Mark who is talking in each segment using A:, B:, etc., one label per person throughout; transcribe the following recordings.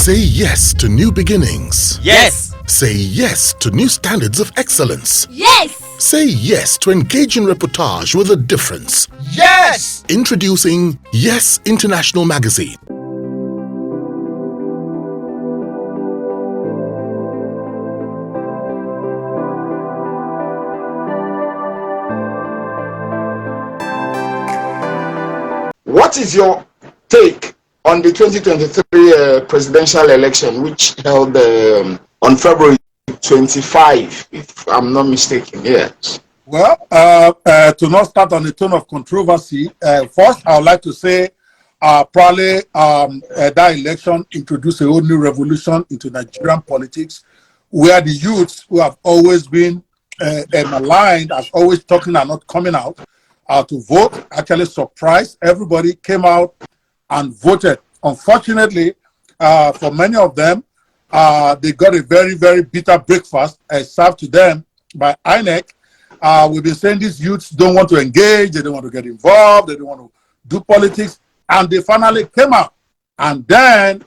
A: Say yes to new beginnings.
B: Yes.
A: Say yes to new standards of excellence.
C: Yes.
A: Say yes to engaging reportage with a difference.
B: Yes.
A: Introducing Yes International Magazine.
D: What is your take on the 2023 presidential election, which held on February 25, if I'm not mistaken? Yes.
E: Well, to not start on the tone of controversy, first I would like to say probably that election introduced a whole new revolution into Nigerian politics, where the youths who have always been maligned, as always talking and not coming out to vote, actually surprised. Everybody came out and voted. Unfortunately, for many of them, they got a very, very bitter breakfast served to them by INEC. We've been saying these youths don't want to engage, they don't want to get involved, they don't want to do politics, and they finally came out. And then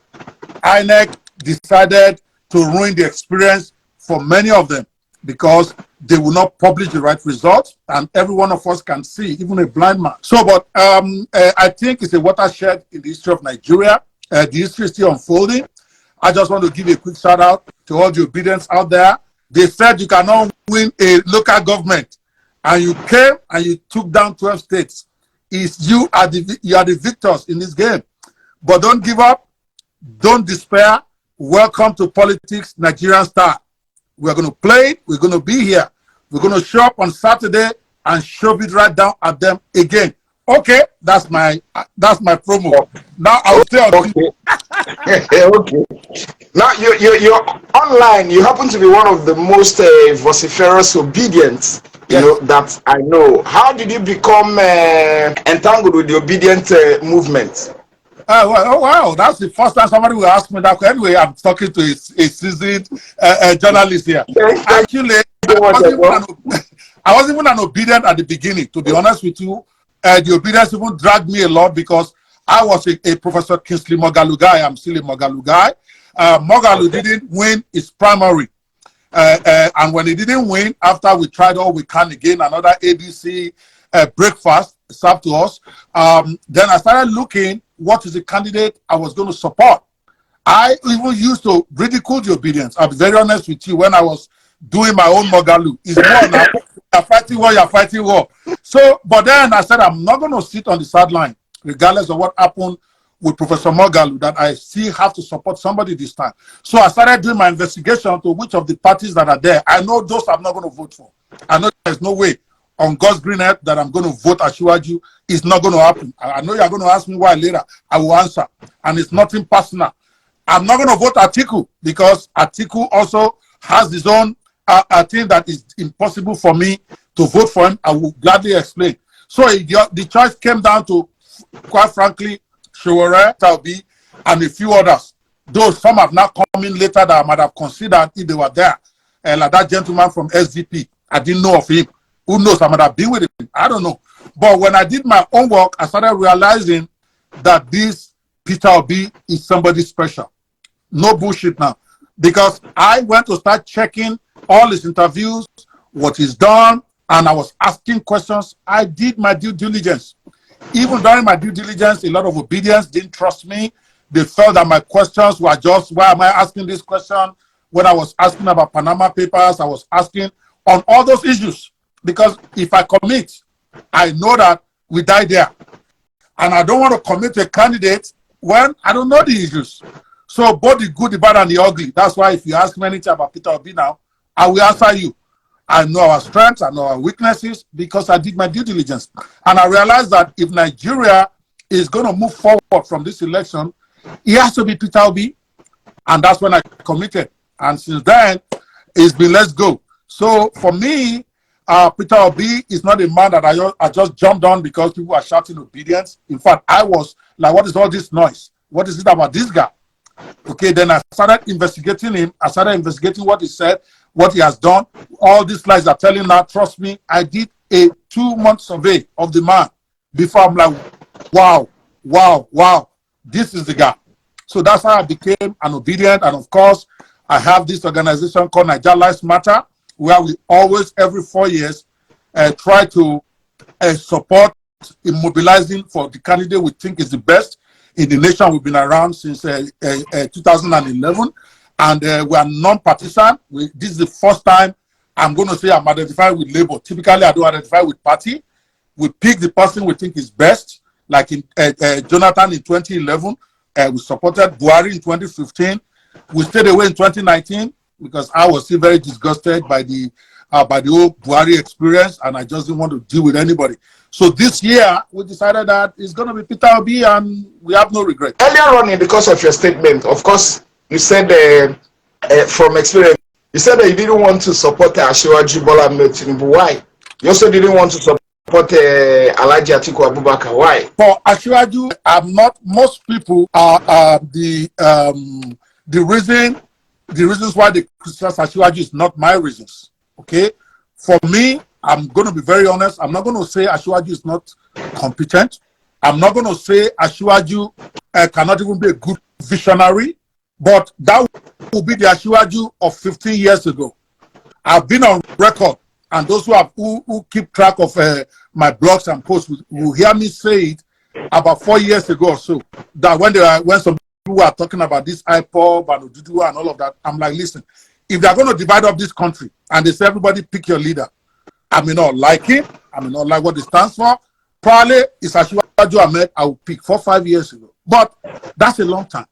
E: INEC decided to ruin the experience for many of them because they will not publish the right results, and every one of us can see, even a blind man. So, but I think it's a watershed in the history of Nigeria. The history is still unfolding. I just want to give a quick shout out to all the obedience out there. They said you cannot win a local government, and you came and you took down 12 states. You are the victors in this game. But don't give up. Don't despair. Welcome to politics, Nigerian style. We're going to play it. We're going to be here. We're going to show up on Saturday and shove it right down at them again. Okay, that's my promo. Now I'll stay on.
D: Okay. Okay. Now you're online. You happen to be one of the most vociferous obedience, that I know. How did you become entangled with the obedient movement?
E: Wow, that's the first time somebody will ask me that. Anyway, I'm talking to a seasoned journalist here. Actually, I wasn't even an obedient at the beginning, to be honest with you. The obedience even dragged me a lot because I was a Professor Kingsley Moghalu guy. I'm still a Moghalu guy. Moghalu didn't win his primary. And when he didn't win, after we tried all we can again, another ABC breakfast served to us, then I started looking what is the candidate I was going to support. I even used to ridicule the obedience. I'll be very honest with you, when I was doing my own Moghalu. It's war now. You're fighting war. So, but then I said, I'm not going to sit on the sideline, regardless of what happened with Professor Moghalu, that I still have to support somebody this time. So I started doing my investigation to which of the parties that are there. I know those I'm not going to vote for. I know there's no way on God's green earth that I'm going to vote Asiwaju. It's not going to happen. I know you're going to ask me why later. I will answer. And it's nothing personal. I'm not going to vote Atiku because Atiku also has his own thing that is impossible for me to vote for him. I will gladly explain. So the choice came down to, quite frankly, Showore, Taubi, and a few others. Though some have now come in later that I might have considered if they were there. Like that gentleman from SDP. I didn't know of him. Who knows? I might have been with him. I don't know. But when I did my own work, I started realizing that this Peter Obi is somebody special. No bullshit now. Because I went to start checking all his interviews, what he's done, and I was asking questions. I did my due diligence. Even during my due diligence, a lot of obedience didn't trust me. They felt that my questions were just, why am I asking this question? When I was asking about Panama Papers, I was asking on all those issues. Because if I commit, I know that we die there. And I don't want to commit to a candidate when I don't know the issues. So both the good, the bad, and the ugly. That's why if you ask me anything about Peter Obi now, I will answer you. I know our strengths, I know our weaknesses because I did my due diligence. And I realized that if Nigeria is going to move forward from this election, it has to be Peter Obi. And that's when I committed. And since then, it's been let's go. So for me, Peter Obi is not a man that I just jumped on because people are shouting obedience. In fact, I was like, what is all this noise? What is it about this guy? Okay, then I started investigating him. I started investigating what he said, what he has done. All these lies are telling now, trust me, I did a 2-month survey of the man before I'm like, wow, this is the guy. So that's how I became an Obedient. And of course, I have this organization called Nigeria Lives Matter, where we always, every 4 years, try to support in mobilizing for the candidate we think is the best in the nation. We've been around since 2011, and we are non-partisan. This is the first time I'm going to say I'm identified with Labour. Typically, I don't identify with party. We pick the person we think is best, like in Jonathan in 2011. We supported Buhari in 2015. We stayed away in 2019 because I was still very disgusted by the whole Buhari experience, and I just didn't want to deal with anybody. So this year, we decided that it's going to be Peter Obi, and we have no regret.
D: Earlier on, because of your statement, of course, you said from experience, you said that you didn't want to support Asiwaju Bola Ahmed Tinubu. Why? You also didn't want to support Alhaji Atiku Abubakar. Why?
E: For Asiwaju, I'm not. Most people are the reasons why they criticize Asiwaju is not my reasons. Okay, for me, I'm going to be very honest. I'm not going to say Asiwaju is not competent. I'm not going to say Asiwaju cannot even be a good visionary. But that will be the Asiwaju of 15 years ago. I've been on record, and those who keep track of my blogs and posts will hear me say it about 4 years ago or so. That when some people were talking about this IPOB and Oduduwa and all of that, I'm like, listen, if they're going to divide up this country and they say everybody pick your leader, I may not like him, I may not like what he stands for. Probably it's Asiwaju Ahmed I will pick 4 or 5 years ago. But that's a long time.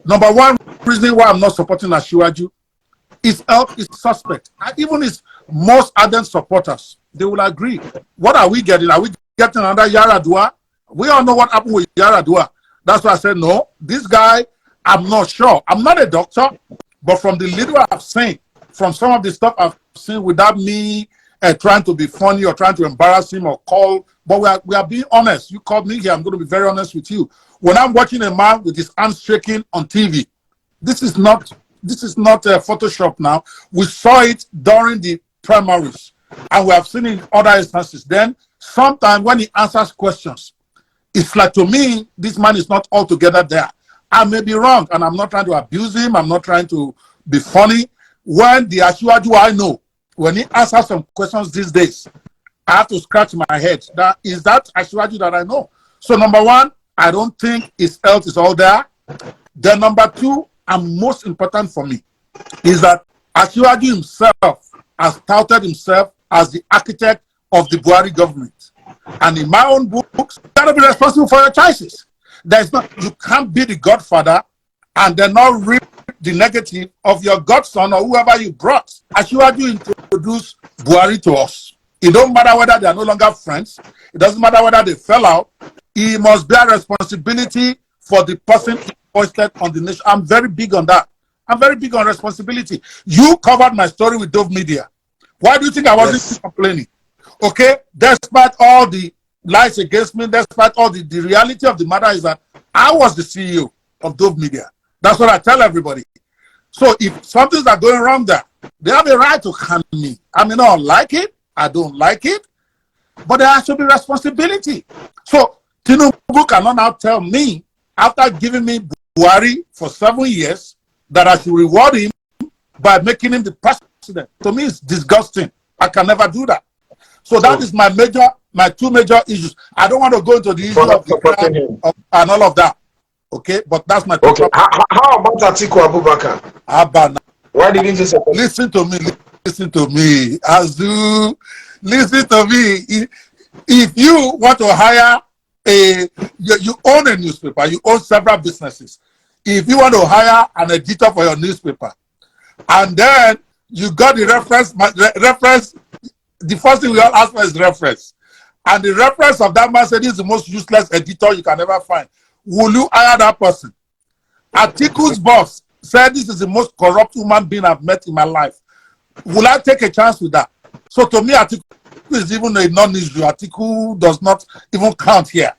E: Number one reason why I'm not supporting Asiwaju, his health is suspect. And even his most ardent supporters, they will agree. What are we getting? Are we getting another Yaradua? We all know what happened with Yaradua. That's why I said, no, this guy, I'm not sure. I'm not a doctor, but from the little I've seen, from some of the stuff I've seen without me trying to be funny or trying to embarrass him or call, but we are being honest. You called me here, I'm going to be very honest with you. When I'm watching a man with his hands shaking on TV, this is not Photoshop now. We saw it during the primaries, and we have seen it in other instances. Then, sometimes when he answers questions, it's like, to me, this man is not altogether there. I may be wrong, and I'm not trying to abuse him. I'm not trying to be funny. When the Asiwaju I know, when he answers some questions these days, I have to scratch my head. Is that Asiwaju that I know? So, number one, I don't think his health is all there. Then number two, and most important for me, is that Asiwaju himself has touted himself as the architect of the Buhari government. And in my own books, you gotta be responsible for your choices. You can't be the godfather and then not reap the negative of your godson or whoever you brought. Asiwaju introduced Buhari to us. It don't matter whether they are no longer friends. It doesn't matter whether they fell out. He must bear responsibility for the person he posted on the nation. I'm very big on that. I'm very big on responsibility. You covered my story with Dove Media. Why do you think I wasn't complaining? Okay, despite all the lies against me, despite all the reality of the matter is that I was the CEO of Dove Media. That's what I tell everybody. So if something's are going wrong there, they have a right to hand me. I may not like it. I don't like it. But there has to be responsibility. So Tinubu cannot now tell me, after giving me Buhari for 7 years, that I should reward him by making him the president. To me, it's disgusting. I can never do that. So that is my two major issues. I don't want to go into the issue of the crime and all of that. Okay, but that's my
D: okay. How about Atiku Abubakar? Why didn't you support?
E: Listen to me, Azu. Listen to me. If you want to hire you own a newspaper, you own several businesses. If you want to hire an editor for your newspaper, and then you got the reference, the first thing we all ask for is reference. And the reference of that man said this is the most useless editor you can ever find. Will you hire that person? Atiku's boss said this is the most corrupt human being I've met in my life. Will I take a chance with that? So to me, Atiku is even a non-issue. Atiku does not even count here.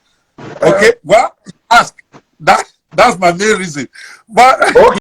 E: Okay, well, ask. That's my main reason. But
D: okay.